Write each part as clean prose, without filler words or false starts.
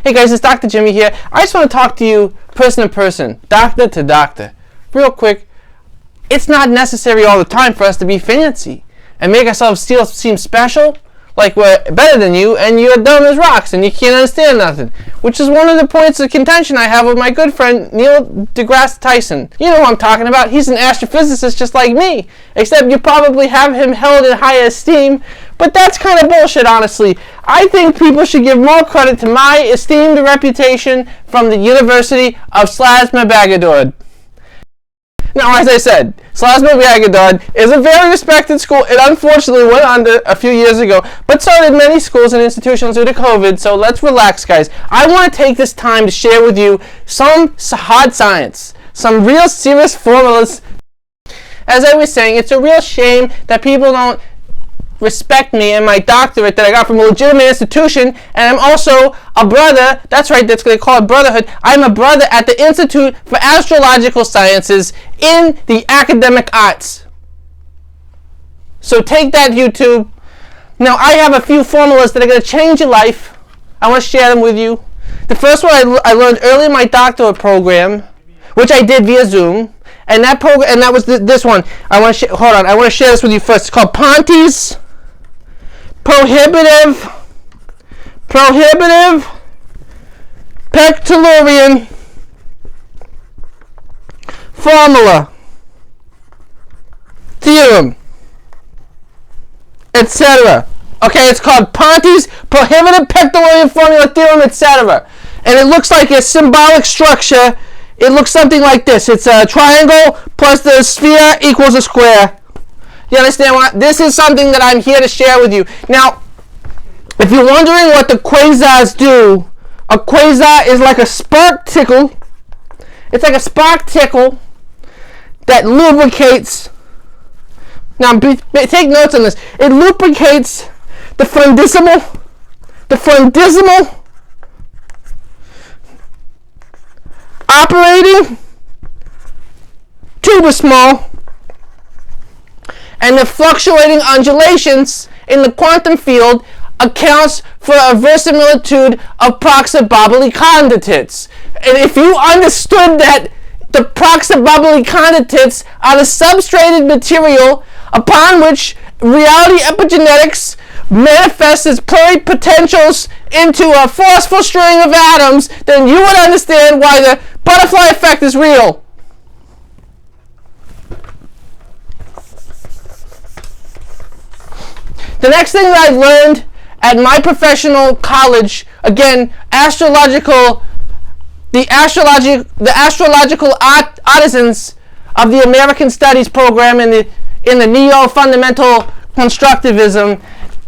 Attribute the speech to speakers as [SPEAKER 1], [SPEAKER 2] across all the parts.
[SPEAKER 1] Hey guys, it's Dr. Jimmy here. I just want to talk to you person to person, doctor to doctor. Real quick, it's not necessary all the time for us to be fancy and make ourselves seem special, like we're better than you and you're dumb as rocks and you can't understand nothing, which is one of the points of contention I have with my good friend Neil deGrasse Tyson. You know who I'm talking about. He's an astrophysicist just like me, except you probably have him held in high esteem, but that's kind of bullshit, honestly. I think people should give more credit to my esteemed reputation from the University of Slasma-Bagadord. Now, as I said, Slasma-Bagadord is a very respected school. It unfortunately went under a few years ago, but so did many schools and institutions due to COVID, so let's relax, guys. I want to take this time to share with you some hard science, some real serious formulas. As I was saying, it's a real shame that people don't respect me and my doctorate that I got from a legitimate institution, and I'm also a brother. That's right, that's what they call it, brotherhood. I'm a brother at the Institute for Astrological Sciences in the academic arts. So take that, YouTube. Now I have a few formulas that are going to change your life. I want to share them with you. The first one I learned early in my doctorate program, which I did via Zoom, and that program, and that was this one. I want to share this with you first. It's called Ponti's Prohibitive Pectolarian Formula, Theorem, etc. Okay, it's called Ponti's Prohibitive Pectolarian Formula, Theorem, etc. And it looks like a symbolic structure. It looks something like this. It's a triangle plus the sphere equals a square. You understand what? This is something that I'm here to share with you. Now, if you're wondering what the quasars do, a quasar is like a spark tickle. It's like a spark tickle that lubricates. Now, take notes on this. It lubricates the fundisimal operating tubosmal, and the fluctuating undulations in the quantum field accounts for a verisimilitude of proxy-bobbly condensates. And if you understood that the proxy-bobbly condensates are the substrated material upon which reality epigenetics manifests its pluripotentials into a forceful string of atoms, then you would understand why the butterfly effect is real. The next thing that I learned at my professional college, again, the astrological artisans of the American Studies program in the neo-fundamental constructivism.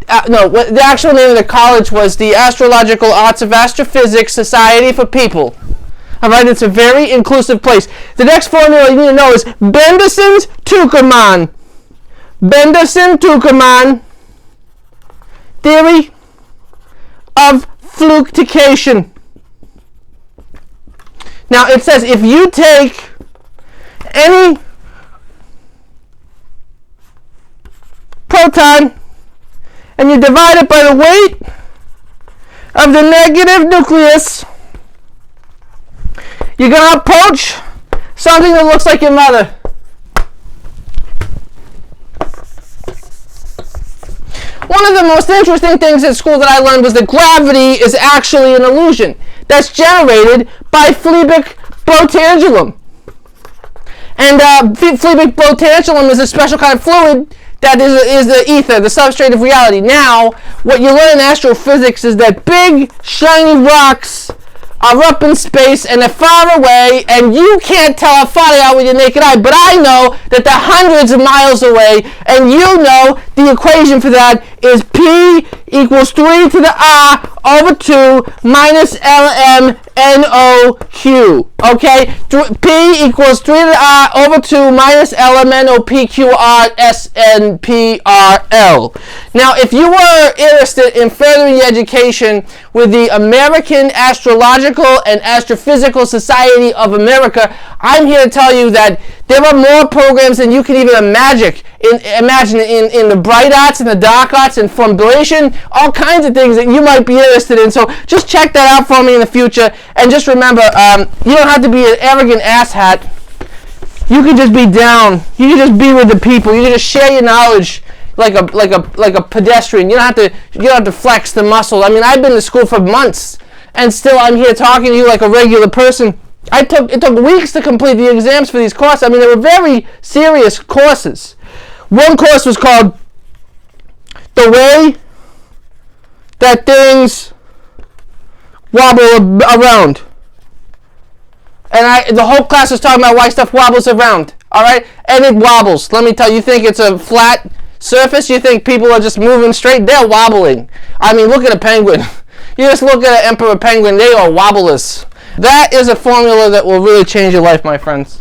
[SPEAKER 1] The actual name of the college was the Astrological Arts of Astrophysics Society for People. All right, it's a very inclusive place. The next formula you need to know is Benderson's-Tukerman. Benderson-Tukerman theory of fluctuation. Now it says if you take any proton and you divide it by the weight of the negative nucleus, you're going to approach something that looks like your mother. One of the most interesting things at school that I learned was that gravity is actually an illusion that's generated by Fleabig Brotangellum. And Fleabig Brotangellum is a special kind of fluid that is the ether, the substrate of reality. Now, what you learn in astrophysics is that big, shiny rocks are up in space and they're far away, and you can't tell how far they are with your naked eye, but I know that they're hundreds of miles away, and you know the equation for that is P equals 3 to the R over 2 minus LMNOQ. Okay? P equals 3 to the R over 2 minus LMNOPQRSNPRL. Now, if you were interested in furthering your education with the American Astrological and Astrophysical Society of America, I'm here to tell you that there are more programs than you can even imagine in the bright arts and the dark arts and formulation, all kinds of things that you might be interested in. So just check that out for me in the future. And just remember, you don't have to be an arrogant asshat. You can just be down. You can just be with the people. You can just share your knowledge like a pedestrian. You don't have to flex the muscle. I mean, I've been to school for months, and still I'm here talking to you like a regular person. It took weeks to complete the exams for these courses. I mean, they were very serious courses. One course was called The Way That Things Wobble Around. And the whole class was talking about why stuff wobbles around. Alright? And it wobbles. Let me tell you, you think it's a flat surface? You think people are just moving straight? They're wobbling. I mean, look at a penguin. You just look at an emperor penguin, they are wobblers. That is a formula that will really change your life, my friends.